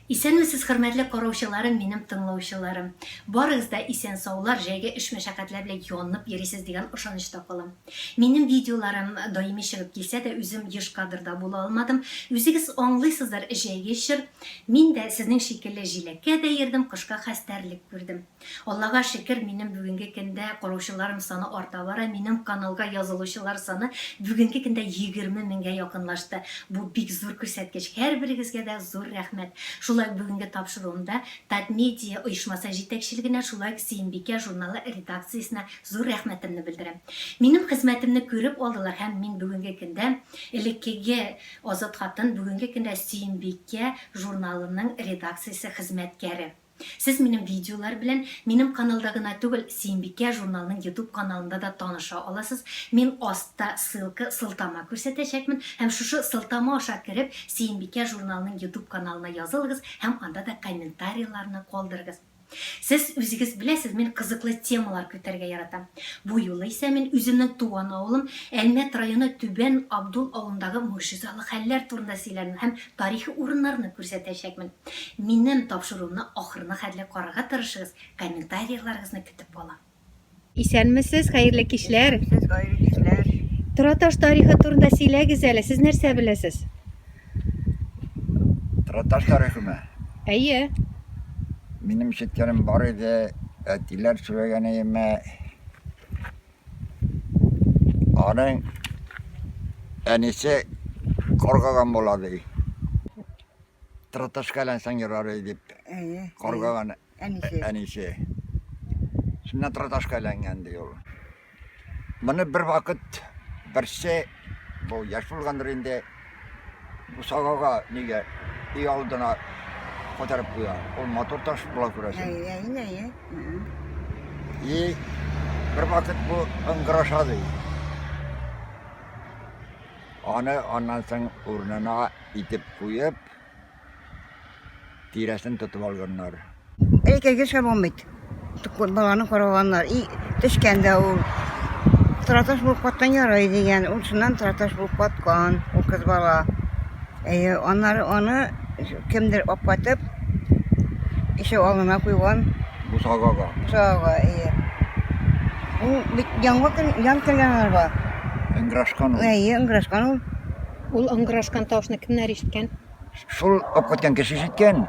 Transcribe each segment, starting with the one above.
Исәнмесез, хөрмәтле караучыларым, минем тыңлаучыларым. Барыгыз да исән саулар, җәйге эш мәшәкатьләр белән янып йөрисез дигән ышанычта калам. Минем видеоларым даими чыгып килсә дә, үзем еш кадрда була алмадым. Үзегез аңлыйсыздар, җәйге чор. Мин дә сезнең шикелле җиләккә дә йөрдем, кышка хәстәрлек күрдем. Аллага шөкер, минем бүгенге көндә караучыларым саны арта бара, минем каналга язылучылар саны бүгенге көндә 20 меңгә якынлашты. Бу бик зур күрсәткеч. Һәрберегезгә дә зур рәхмәт. Шулай бүгенге тапшыруымда Татмедиа оешмасы җитәкчелегенә, шулай Сөембикә журналы редакциясенә зур рәхмәтемне белдерәм. Минем хезмәтемне күреп алдылар һәм мин бүгенге көндә элеккеге Азат хатын, бүгенге көндә Сөембикә журналының редакциясе хезмәткәре. Сез минем видеолар белән, минем каналда гына түгел, Сөембикә журналының YouTube каналында да таныша аласыз. Мин астта сылтама күрсәтәчәкмен һәм шушы сылтама аша кереп, Сөембикә журналының YouTube каналына язылыгыз һәм анда да комментарийларны калдырыгыз. Сез үзегез беләсез, мин кызыклы темалар күтәргә яратам. Бу юлы исә мин үземнең туган авылым Әлмәт районы Түбән Абдул авылындагы могҗизалы хәлләр турында сөйләрмен һәм тарихи урыннарны күрсәтәчәкмен. Минем тапшыруымны ахырына хәтле карарга тырышыгыз, комментарийларыгызны көтеп калам. Исәнмесез, хәерле кичләр. Siz gayrı kişiler. Тораташ тарихы турында сөйләгез әле. Сез нәрсә беләсез? Тороташ тарихымы? Әйе. Benim işitkenim var idi, ettiler söyleyeneyime. Onun enisi korkagan boladı. Тороташ kalen yarar edip korkagan enisi. Şimdi тороташ kalen diyor. Bunu bir vakit birisi bu yaş bulgandır indi. Bu sağaga niye iyi aldığına kotarıp koyar. O motor taş bulak burası. İyi bir vakit bu ıngıraşadı. Onu ondan sonra urnuna itip koyup tiresini tutup alganlar. Erkek şey olmadı. Balanı koruyanlar. Düşkende o Тороташ bulup pattan yaraydı yani. Uçundan тороташ bulup patkan. O kız bala. Onları onu kimdir opatıp işe alına koygan. Bu sağaga. Sağa iyi. O yan kelgenler var. Ыңгырашкан ул. İyi, ıngıraşkan o. Ул ыңгырашкан тавышны кемнәр ишеткән? Шул опкеткән кеше ишеткән.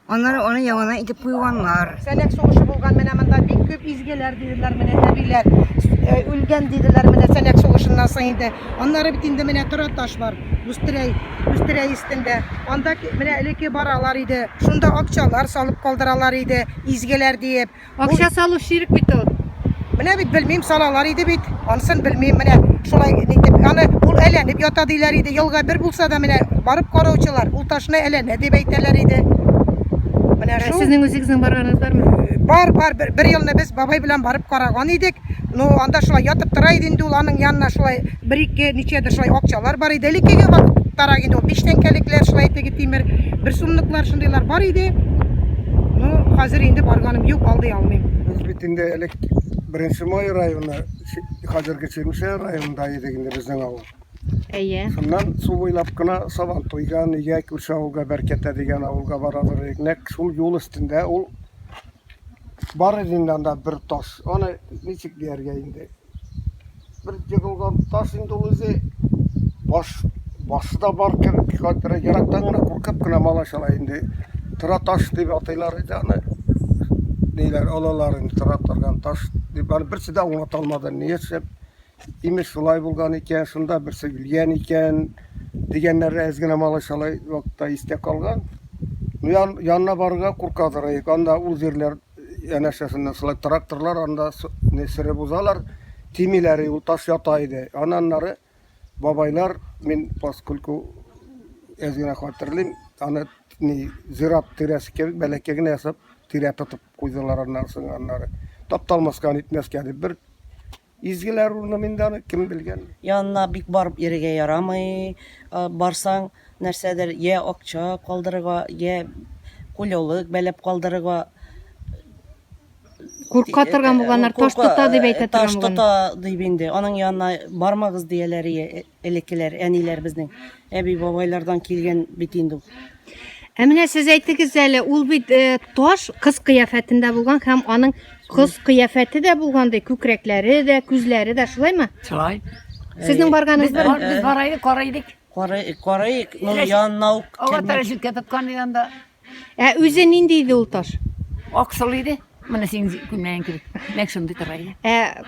Onları onun yanına itip koyganlar. Сәләк сугышы булган менә монда бик күп изгеләр диделәр менә әбиләр. Үлгән диделәр менә Сәләк сугышыннан соң инде. Аннары бит инде менә Тороташ бар. Үстерәй истендә. Анда менә элекке баралар иде. Шунда акчалар салып калдыралар иде, изгеләр диеп. Акча салу ширк бит ул. Менә бит белмим салалар иде бит. Анысын белмим менә. Шулай дип, аны ул әләнеп ята диләр иде. Елга бер булса да менә барып караучылар ул ташны әләнә дип әйтәләр иде. Менә шул. Сезнең үзегезнең барганыз бармы? Бар, бер елны без бабай белән барып караган идек. Ну, анда шулай ятып тора иде инде ул аның янына шулай бер-ике ничәдер шулай акчалар бар иде. Элеккеге вакыттарак инде ул 5 тәңкәлекләр шулай теге тимер, бер сумлыклар шундыйлар бар иде. Ну, хәзер инде барганым юк, алдый алмыйм. Biz bitinde elek 1 May rayonu, hazırki Çelmişehir rayonunda yediginde bizden avul. Әйе. Şundan su boylap kına saban toygan, yek üç avulga berkete degen avulga baradır. Nek şul yol üstünde ol bar edinden de bir taş. Onu niçik derge indi. Bir yıkılgan taş indi ol izi başı da bar kadar yaraktan gına korkup kına malaşala indi. Tıra taş diye ataylar idi. Neyler alaların tıratlargan taş diye birisi de anlatalmadı. Niyeyse İmiş şulay bulgan iken, şunda birisi gülgen iken degenleri ezgine malaşalay vakitte istek kalgan. Yanına barga kurkadırayık. Anda ul yerler eneşesinden şulay traktörler anda nesire buzalar. Timileri ul taş yataydı. Ananları babaylar min paskulku ezgine hatırlayayım. Ana ziraat tiresi kebik belekegine hesap tire tutup koydular anları. Taptalmaskan itmesken bir İzgiler urnamindanı kim bilgen? Yanına bik barıp yerige yaramay. Barsan нәрсәдер ye акча калдырырга, ye кулёлык бәлеп калдырырга. Курка торган булганнар таш тота дип әйтә торган. Таш тота дип инде. Аның янына бармагыз дияләр элеккеләр, әниләр безнең. Әби бабайлардан килгән бит инде. Менә сез әйтегез әле, ул бит таш кыз кыяфәтендә булган һәм аның кыз кыяфәте дә булгандай, күкрәкләре дә, күзләре дә, шулаймы? Шулай. Сезнең барганыгыз бар? Biz baraydık, karaydık. Карайык, ну yanına ук Ova келмек. tarafı ketipkan yanda Үзе нинди иде ул таш? aksalıydı. Bana sen kümleyen gibi. Nekşundi taraydı.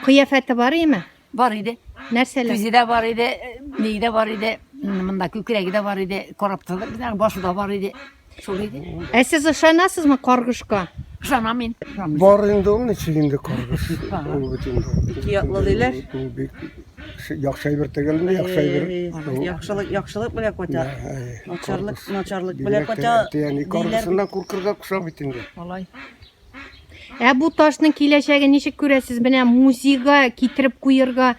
Кыяфәте бар име? Var idi. Нәрсәләр? Tüzü de var idi. Neyi de var idi. Bunda kükreki de var idi. Koraptalı bir tane başı da var idi. Şuluydu. Сез ышанасызмы каргышка? Şanam in. Бар инде ул ничегинде каргыш. Ул бит инде. İki yaklalı diler. Ул бик яхшы әйбер тегелде, яхшы әйбер. Яхшылык белән кайта. Начарлык белән кайта. Тияни каргышыннан куркырга куша бит инде. Vallahi. Бу ташның киләчәге ничек күрәсез? Менә музейга китереп куярга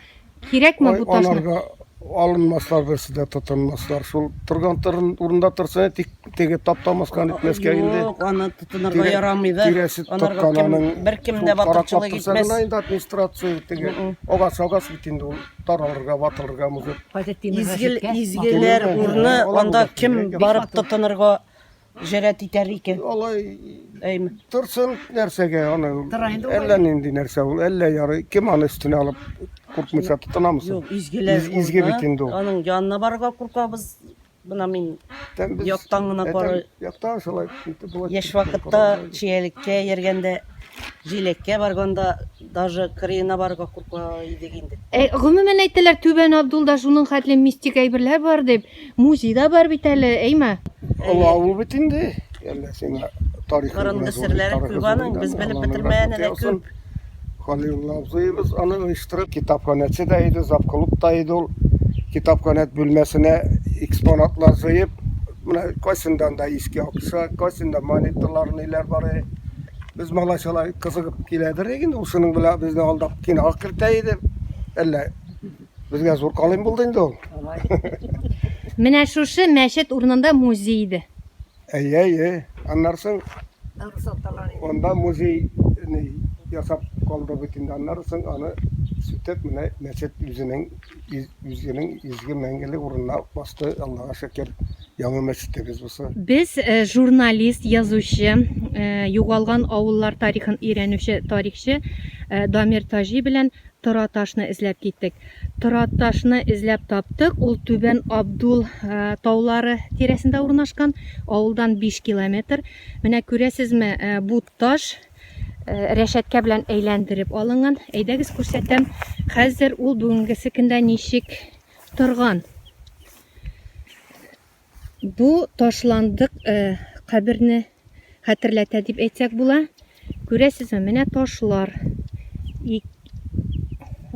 кирәкме бу ташны? Аларга алынмаслар, берсе дә тотынмаслар. Шул торган урында торса, теге таптамаскан итмәскә инде. Юк, аны тотынырга ярамый да. Тирәсе Анарга бер кем дә батырчылык итмәс. Инде администрация теге огас бит инде ул таралырга, батылырга музык. Изгелер урны, анда кем барып тотынырга жәрәт итәр икән? Алай Әйме. торсын нәрсәгә аны. Торайында Әллә нинди нәрсә ул, әллә ярый. Кем аны үстенә алып куркмыйса тотынамыз? Юк, изгелер Изге бит инде ул. Аның янына барырга куркабыз. Бына мин Тәм без- яктан гына карый. Яктан шулай. Яшь вакытта чияликкә йөргәндә, җилеккә барганда даже кырыена барырга курка идек инде. Гомумән әйтәләр, Түбән Абдулда шуның хәтле мистик әйберләр бар дип, музейда бар бит әле, әйме? Алла ул бит инде. Әллә сиңа тарихы. Кырымда серләре күп аның, без белеп бетермәгәне дә күп. Халилулла абзыйыбыз аны оештырып, китапханәче дә иде, завклуб та иде ул. Китапханәт бүлмәсенә экспонатлар җыеп, менә кайсындан да иске акча, кайсында монеталар ниләр бар. Без малайчалар кызыгып киләдер инде, ушының белән безне алдап кинога кертә иде. Әллә безгә зур калым булды инде ул. Менә шушы мәчет урынында музей иде. Әйе, аннарсың онда музей ясап калды бит инде. Аннарсың аны сүтеп менә мәчет үзенең изге мәңгелек урынына басты. Аллага шөкер. Яңа мәчетебез булса. Без журналист, язучы, югалган авыллар тарихын өйрәнүче тарихчы Дамир Тажи белән Тораташны эзләп киттек. Тораташны эзләп таптык. Ул Түбән Абдул таулары тирәсендә урнашкан. Авылдан 5 километр. Менә күрәсезме, бу таш рәшәткә белән әйләндереп алынган. Әйдәгез күрсәтәм. Хәзер ул бүгенгесе көндә ничек торган. Бу ташландык каберне хәтерләтә дип әйтсәк була. Күрәсезме, менә ташлар.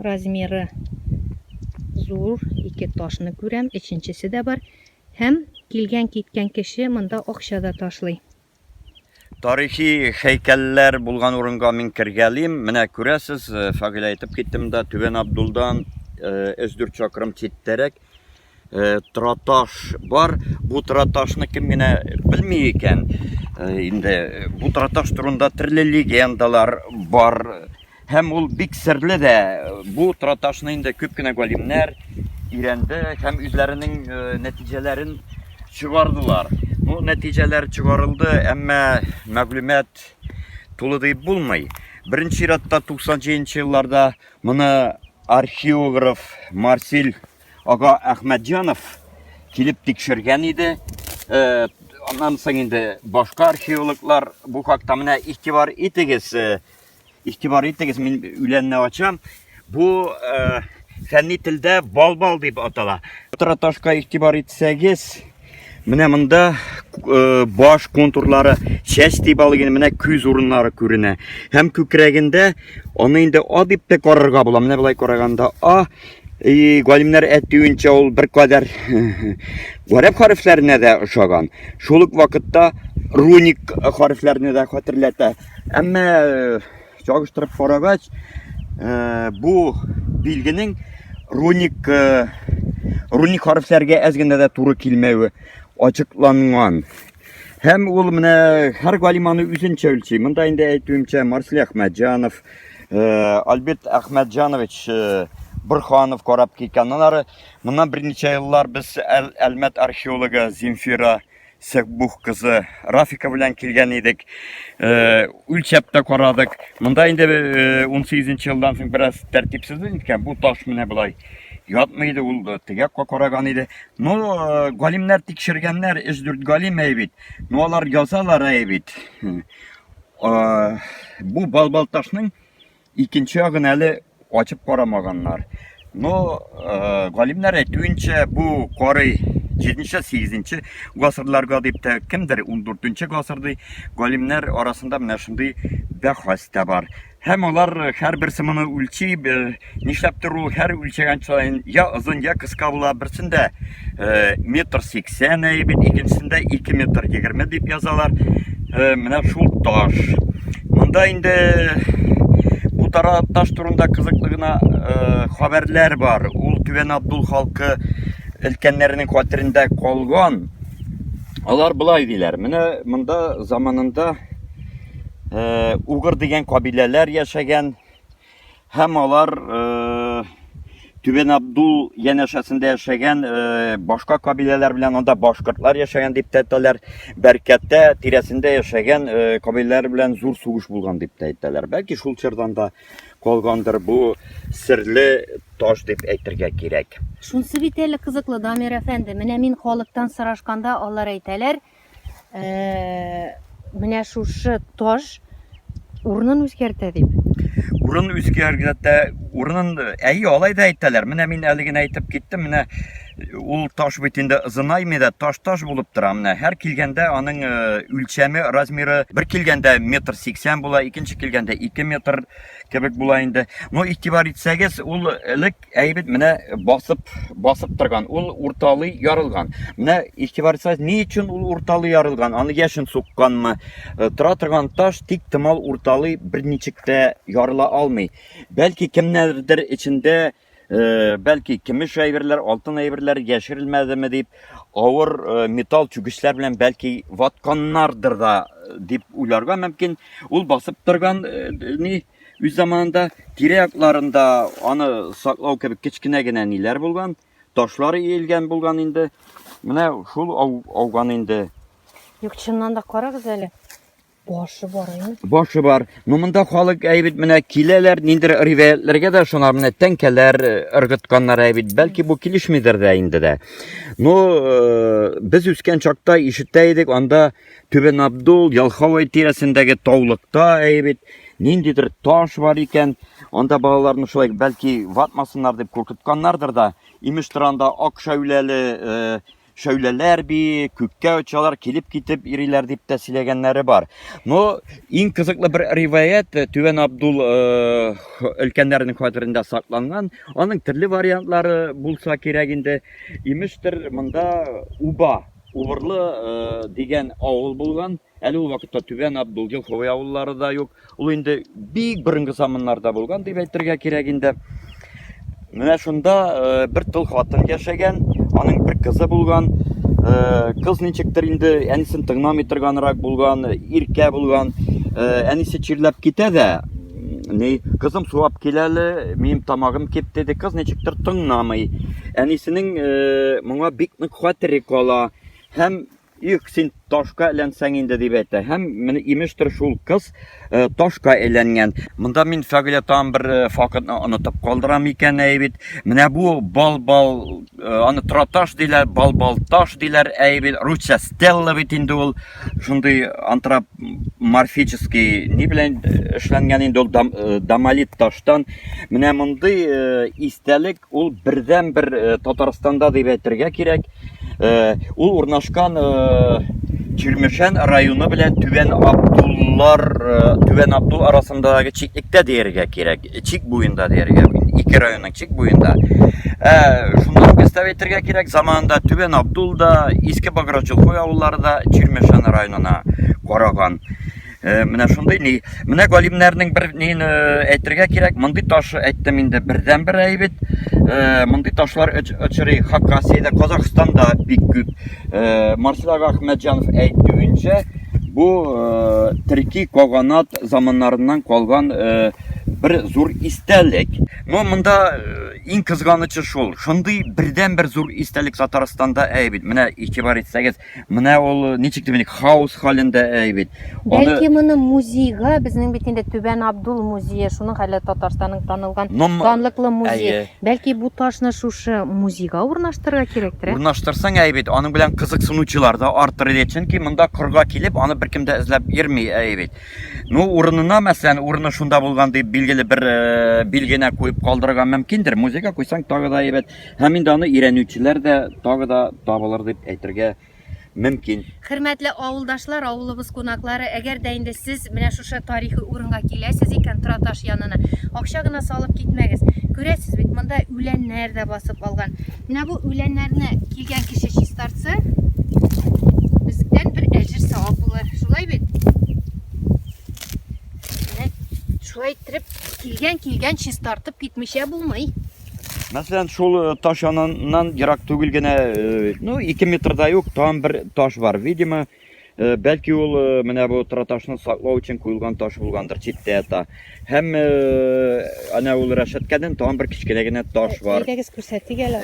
Размеры зур, ике ташны күрәм, өченчесе дә бар. Һәм килгән киткән кеше монда акча да ташлый. Тарихи һәйкәлләр булган урынга мин кергәлим. Менә күрәсез, Фагыйль әйтеп киттем дә, Түбән Абдулдан 3-4 чакрым читтәрәк Тораташ бар. Бу Тораташны кем генә белми икән. Инде бу Тораташ турында төрле легендалар бар. Һәм ул бик серле дә. Бу Тораташны инде күп кенә галимнәр өйрәнде һәм үзләренең нәтиҗәләрен чыгардылар. Бу нәтиҗәләр чыгарылды, әмма мәгълүмат тулы дип булмый. Беренче чиратта 90-нчы елларда моны археограф Марсель ага Әхмәтҗанов килеп тикшергән иде. Аннан соң инде башка археологлар бу хакта менә игътибар итегез, мин үләнне ачам. Бу фәнни телдә балбал дип атала. Тораташка игътибар итсәгез, менә монда баш контурлары чәч дип алган, менә күз урыннары күренә. Һәм күкрәгендә аны инде А дип тә карарга була. Менә булай караганда галимнәр әйтүенчә ул бер кадәр гарәп хәрефләренә дә ошаган. Шул ук вакытта руник хәрефләренә дә хәтерләтә. Әмма чагыштырып карагач, бу билгенең руник хәрефләргә әз генә дә туры килмәве ачыкланган. Һәм ул менә һәр галиманы үзенчә үлчи. Монда инде әйтүемчә Марсель Әхмәтҗанов, Альберт Әхмәтҗанович Бурханов карап киткән. Моннан берничә еллар без Әлмәт археологы Земфира Sekbuh kızı Rafika bilen kilgen idik. Ülçepte koradık. Mında indi 18. yıldan sonra biraz tertipsizlik iken bu taş mı ne bulay. Yatmaydı oldu. Tigak koragan idi. No galimler tikşirgenler ezdürt galim eybit. Nolar yazalar eybit. Bu balbal taşның ikinci yağın əli açıp koramağanlar. No galimler etüyünçe bu korey 7-8 gasırlarga deyip de kimdir 14-cü gasırdı galimler arasında mene şimdi behasda var. Hem olar her bir sımını ölçeyip nişleptir o her ölçegen çayın ya uzun ya kıska bula birisinde 1,80 m eybit, ikincisinde 2,20 m deyip yazalar. Mene şul taş. Bunda indi bu taş turunda kızıklığına haberler var. Ul Tüven Abdul halkı ülkenlerinin kuatirinde kolgan. Alar bulay diler. Mene bunda zamanında Uğur degen kabileler yaşayan hem alar Tüven Abdul yeneşesinde yaşayan başka kabileler bilen onda Başkırtlar yaşayan deyip deyitler. Berkette tiresinde yaşayan kabileler bilen zor suğuş bulgan deyip deyitler. Belki şul çırdan da kolgandır bu sirli taş deyip eytirge gerek. Şunsı biteli kızıklı Damir Efendi. Mine min halktan sıraşkanda onlar eyteler. Mine şuшы taş urunun üzkertte deyip. Urun üzgergette, urunun iyi olay da eytteler. Mine min eligini eytip gittim. Mine ul taş bitinde ızınay mı da taş bulup duram. Mine her kilgende anın ülçemi, razmiri bir kilgende 1,80 m bula, ikinci kilgende 2 metre kebek bulayında. No ihtibar etseniz ul ilik eybit mine basıp durgan. Ul urtalı yarılgan. Mine ihtibar etseniz niçin ul urtalı yarılgan? Anı yaşın sokkan mı? Tıra turgan taş tik tımal urtalı bir niçikte yarıla almay. Belki kimlerdir içinde belki gümüş eyberler, altın eyberler geçirilmedi mi deyip ağır metal çüküşler bilen belki vatkanlardır da deyip uylarga mümkün. Ul basıp durgan ni üz zamanında direklarında anı saklav kebek kichkine niler bulgan, taşları eğilgen bulgan indi. Mine şul avgan indi. Yok çından da kara güzeli. Başı var yani. Başı var. Numunda halık eybit mine kileler nindir rivayetlerge de şunar mine tenkeler ırgıtkanlar eybit. Belki bu kiliş midir de indi de. No biz üsken çakta işitteydik. Onda Tüven Abdul Yalhavay tiresindeki tavlıkta eybit. Nindidir taş var iken onda bağlarını şöyle belki vatmasınlar deyip korkutkanlardır da. İmiştir anda ak şöyleler bir kükke uçalar kilip gitip iriler deyip de silegenleri var. No in kızıklı bir rivayet Tüven Abdul ülkenlerinin kuadrinde saklangan. Onun türlü varyantları bulsa kereginde imiştir mında Uğurlu degen ağıl bulgan. Әлі o vakitte Tüven Abdul Yalhavay ağılları da yok. Ulu indi birinci zamanlarda bulgan deyip eytirge kereginde. Mine şunda bir tıl hatın yaşagan, anın bir kızı bulgan. Kız niçiktir indi, enisin tığnam itirganırak bulgan, irke bulgan. Enisi çirlep gite de, kızım suap keleli, miyim tamağım kep dedi, kız niçiktir tığnamay. Enisinin muna biknik hatiri kola, hem İksin taşka elensen indi deyip etti. Hem imiştir şul kız taşka elengen. Mında min fagilatan bir fakatını anıtıp kaldıram iken eybit. Mine bu bal anı trataş diler, bal taş diler eybit. Rusça stella bit indi ol. Şunday antropomorfiski ne bilen işlengen indi ol damalit taştan. Mine munday istelik ol birden bir Tatarstanda deyip ettirge kirek. Ул урнашкан Çirmişen rayonu bilen Tüven Abdul arasındaki çiklikte diyerge gerek. Çik boyunda diyerge. İki rayonun çik boyunda. Şundan göstergetirge gerek. Zamanında Tüven Abdul da İski Bagıracılık avulları da Çirmişen rayonuna koragan. Mine şunday mine galimlerinin bir neyin ettirge gerek. Mındı taşı ettim indi birden bir eybit. Mındı taşlar açırı Hakkasi'de Kazakistan'da bir küp. Marsilak Ahmetcanov eyttiğince bu Türkiye koganat zamanlarından kalgan bir zor isterlik. No, mında иң кызганычы шул. Шундый бердән-бер зур истәлек Татарстанда әйбит. Менә игътибар итсәгез, менә ул ничек дип хаус халендә әйбит. Бәлки моны музейга, безнең бит инде Түбән Абдул музее, шуның хәле Татарстанның танылган данлыклы музей. Бәлки бу ташны шушы музейга урнаштырырга кирәктер. Урнаштырсаң әйбит, аның белән кызыксынучылар да артыр иде, чөнки монда кырга килеп, аны беркем дә эзләп йөрми әйбит. Ну, урынына мәсәлән, урыны шунда булган дип билгеле бер билгенә куеп калдырырга мөмкиндер. Музейга куйсаң тагы да әйбәт. Һәм инде аны өйрәнүчеләр дә тагы да табылыр дип әйтергә мөмкин. Хөрмәтле авылдашлар, авылыбыз кунаклары, әгәр дә инде сез менә шушы тарихи урынга киләсез икән, Тораташ янына, акча гына салып китмәгез. Күрәсез бит, монда үләннәр дә басып алган. Менә бу үләннәрне килгән кеше чистартса, бездән бер әҗер савап булыр. Шулай бит? Шулай итеп килгән чистартып китмичә булмый. Мәсәлән, шул таш яныннан ерак түгел генә, 2 метрда юк, там бер таш бар. Видимо, бәлки ул менә бу Тораташны саклау өчен куелган таш булгандыр, читтә ята. Һәм ана ул рәшәткәдән там бер кичкенә генә таш бар. Әйдәгез күрсәтик әле.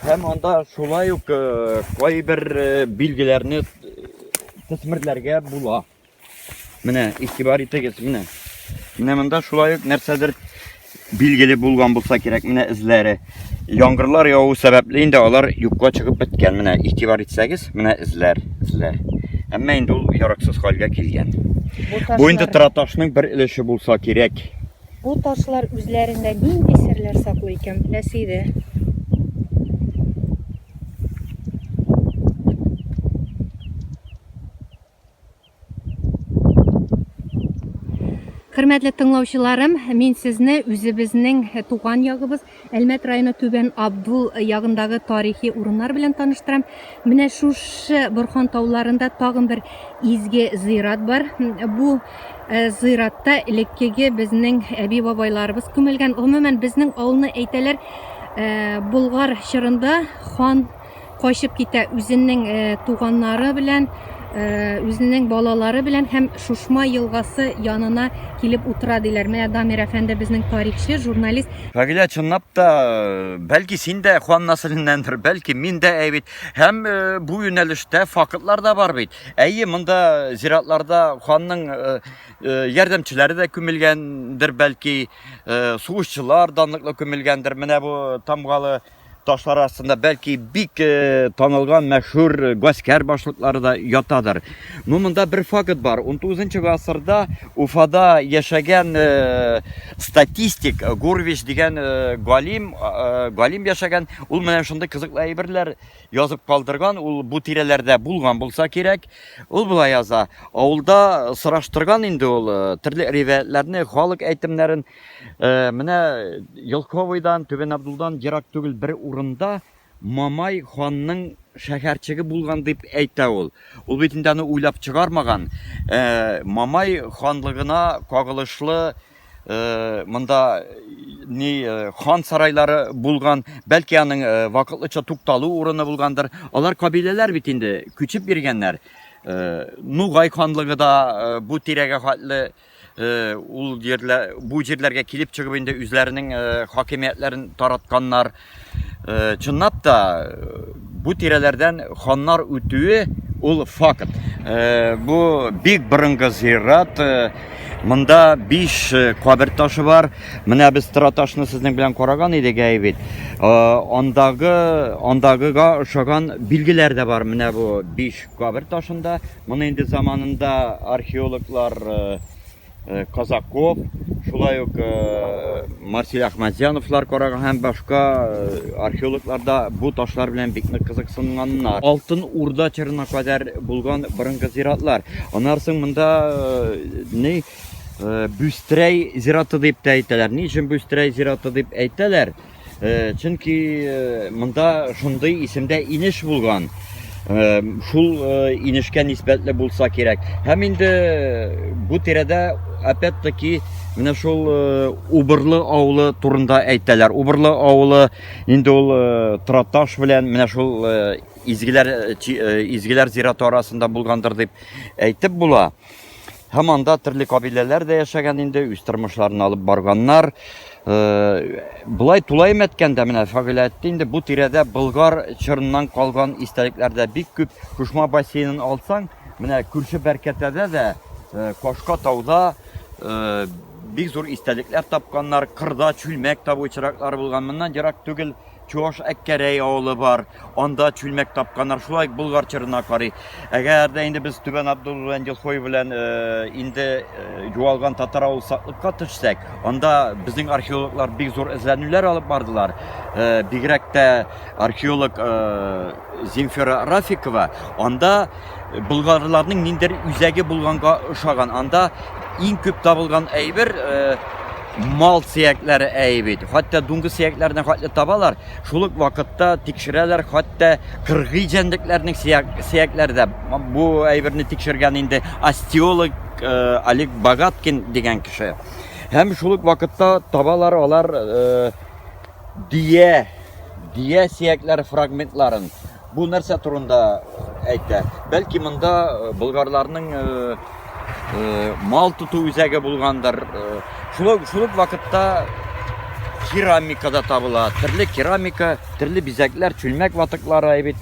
Һәм анда шулай ук кайбер билгеләрне төсмерләргә була. Менә игътибар итегез, менә. Менә монда шулай ук нәрсәдер билгеле булган булса кирәк, менә эзләре. Яңгырлар яву сәбәпле инде алар юкка чыгып беткән. Менә игътибар итсәгез, менә эзләр. Әмма инде ул яраксыз хәлгә килгән. Бу инде Тораташның бер өлеше булса кирәк. Бу ташлар үзләрендә нинди серләр саклый икән, беләсез иде. Хөрмәтле тыңлаучыларым, мин сезне үзебезнең туган ягыбыз Әлмәт районы Түбән Абдул ягындагы тарихи урыннар белән таныштырам. Менә шушы Борхан тауларында тагын бер изге зыйрат бар. Бу зыйратта элеккеге безнең әби-бабайларыбыз күмелгән. Гомумән безнең авылны әйтәләр, Болгар чорында хан качып китә үзенең туганнары белән, үзенең балалары белән һәм Шушма елгасы янына килеп утыра диләр. Менә Дамир әфәнде безнең тарихчы, журналист. Фәгыйлә, чынлап та, бәлки син дә хан нәселеннәндер, бәлки мин дә әйбит. Һәм бу юнәлештә факытлар да бар бит. Әйе, монда зиратларда ханның ярдәмчеләре дә күмелгәндер, бәлки сугышчылар данлыклы күмелгәндер. Менә бу тамгалы ташлар астында бәлки бик танылган мәшһүр гаскәр башлыклары да ятадыр. Ну, монда бер факт бар. 19-нчы гасырда Уфада яшәгән статистик Гурвич дигән галим яшәгән. Ул менә шундый кызыклы әйберләр язып калдырган. Ул бу тирәләрдә булган булса кирәк. Ул була яза. Авылда сораштырган инде ул төрле риваятләрне, халык әйтемнәрен. Менә Елковойдан, Түбән Абдулдан ерак түгел бер урында Мамай ханның шәһәрчеге булган дип әйтә ул. Ул бит инде аны уйлап чыгармаган. Мамай ханлыгына кагылышлы монда хан сарайлары булган, бәлки аның вакытлыча тукталу урыны булгандыр. Алар кабиләләр бит инде күчеп биргәннәр. Нугай ханлыгы да бу тирәгә хәтле ул бу җирләргә килеп чыгып инде үзләренең хакимиятләрен таратканнар. Чынлап та бу тирәләрдән ханнар үтүе ул факт. Бу бик борынгы зират. Монда 5 кабер ташы бар. Менә без Тораташны сезнең белән караган идек әйбит. Андагыга ошаган билгеләр дә бар. Менә бу 5 кабер ташында. Моны инде заманында археологлар Казаков, шулай ук Марсель Ахмадзяновлар караган һәм башка археологлар да бу ташлар белән бик нык кызыксынганнар. Алтын Урда чорына кадәр булган борынгы зиратлар. Аннан соң монда Бүстрәй зираты дип әйтәләр. Ни өчен Бүстрәй зираты дип әйтәләр? Чөнки монда шундый исемдә инеш булган. Шул инешкә нисбәтле булса кирәк. Һәм инде бу тирәдә опять-таки менә шул Убырлы авылы турында әйтәләр. Убырлы авылы инде ул Тораташ белән менә шул изгеләр зираты арасында булгандыр дип әйтеп була. Һәм анда төрле кабиләләр дә яшәгән инде, үз тормышларын алып барганнар. Булай тулайым әткәндә менә Фагыйлә әйтте инде, бу тирәдә Болгар чорыннан калган истәлекләрдә бик күп. Кушма бассейнын алсаң, менә күрше Бәркәтәдә дә, Кашка тауда бик зур истәлекләр тапканнар. Кырда чүлмәк табу очраклары булган. Моннан ерак түгел Чуаш Әккәрәй авылы бар. Анда чүлмәк тапканнар. Шулай Болгар чорына карый. Әгәр дә инде без Түбән Абдулла Әнҗелхой белән инде югалган татар авыл саклыкка төшсәк, анда безнең археологлар бик зур эзләнүләр алып бардылар. Бигрәк тә археолог Зинфира Рафикова анда болгарларның ниндер үзәге булганга ошаган. Анда иң күп табылган әйбер мал сөякләре әйбит. Хатта дуңгы сөякләренә хәтле табалар. Шул ук вакытта тикшерәләр, хатта кыргый җәнлекләрнең сөякләре дә. Бу әйберне тикшергән инде остеолог Олег Богаткин дигән кеше. Һәм шул ук вакытта табалар алар дия сөякләре фрагментларын. Бу нәрсә турында әйтә. Бәлки монда болгарларның мал туту үзәге булгандыр. Шул ук вакытта керамикада табыла. Төрле керамика, төрле бизәкләр, чүлмәк ватыклары әйбит.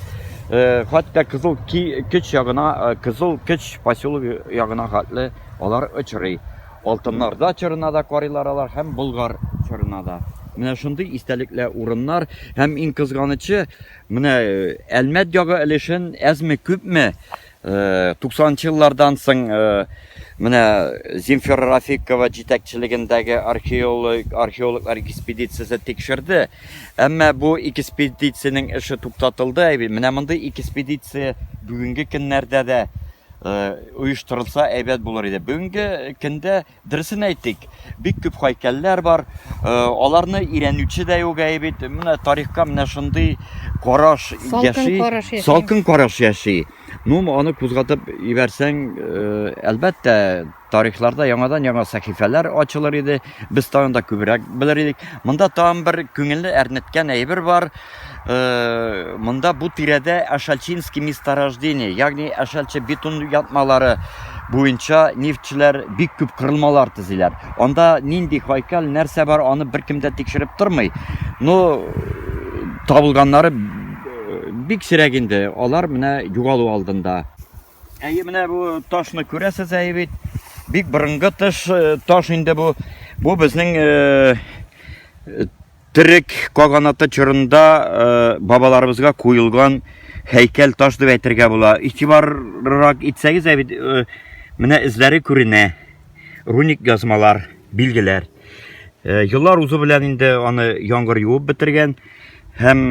Хатта Кызыл Көч ягына, Кызыл Көч поселогы ягына хәтле алар очрый. Алтыннарда чорына да карыйлар алар һәм Болгар чорына да. Менә шундый истәлекле урыннар һәм иң кызганычы, менә Әлмәт ягы өлешен әзме күпме 90-нчы еллардан соң менә Зинфира Рафикова җитәкчелегендәге археологлар экспедициясе тикшерде. Әмма бу экспедициянең эше туктатылды. Менә мондый экспедиция бүгенге көннәрдә дә оештырылса әйбәт булыр иде. Бүгенге көндә дөресен әйтик, бик күп һәйкәлләр бар. Аларны өйрәнүче дә юк әйбәт. Менә тарихка менә шундый караш яши, салкын караш яши. Ну, аны күзгатып ибәрсәң, әлбәттә, тарихларда яңа сәхифәләр ачылыр иде. Без тагында күбрәк белер идек. Монда тагын бер күңелне әрнеткән әйбер бар. Монда бу тирәдә Ашальчинский месторождение, ягъни Ашальче бетон ятмалары буенча нефтчеләр бик күп кырылмалар төзиләр. Анда нинди һәйкәл, нәрсә бар, аны беркем дә тикшереп тормый. Ну, табылганнары бик сирәк инде. Алар менә югалу алдында. Менә бу ташны күрәсез әйбит. Бик борынгы таш инде бу. Бу безнең Терек каганаты чорында бабаларыбызга куелган һәйкәл таш дип әйтергә була. Игътибаррак итсәгез, менә эзләре күренә. Руник язмалар, билгеләр. Еллар узу белән инде аны яңгыр юып бетергән һәм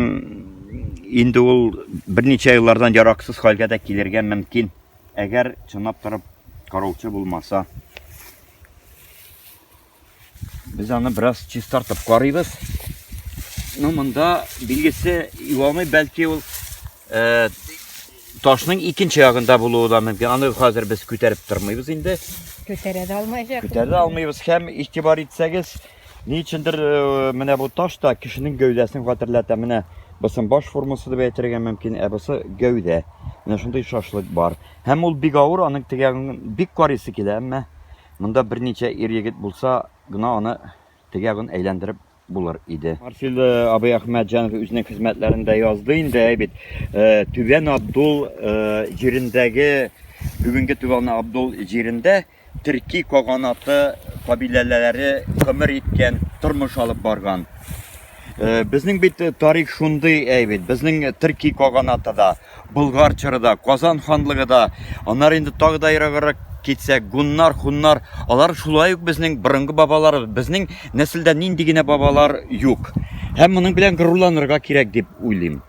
инде ул берничә еллардан яраксыз хәлгә дә килергә мөмкин, әгәр чынлап торып караучы булмаса. Без аны бераз чистартып карыйбыз. Ну, монда билгесе юалмый, бәлки ул ташның икенче ягында булуы да мөмкин. Аны хәзер без күтәреп тормыйбыз инде. Күтәрә дә алмаячак. Күтәрә дә алмыйбыз һәм игътибар итсәгез, ни өчендер менә бу таш та кешенең гәүдәсен хәтерләтә. Менә бусын баш формасы дип әйтергә мөмкин, бусы гәүдә. Менә шундый шашлык бар. Һәм ул бик авыр, аның тегәген бик карыйсы килә, әмма монда берничә ир-егет булса, гына аны тегәген әйләндереп булыр иде. Марсил Абый Әхмәтҗанов үзенең хезмәтләрендә язды инде, әйбит. Түбән Абдул җирендәге, бүгенге Түбән Абдул җирендә төрки каганаты кабиләләре гомер иткән, тормыш алып барган. Безнең бит тарих шундый әйбит. Безнең төрки каганатыда, Болгар чорында, Казан ханлыгында, аннары инде тагы да ераграк китсәк, гуннар, хуннар, алар шулай ук безнең борынгы бабалар, безнең нәселдә нинди генә бабалар юк. Һәм моның белән горурланырга кирәк дип уйлыйм.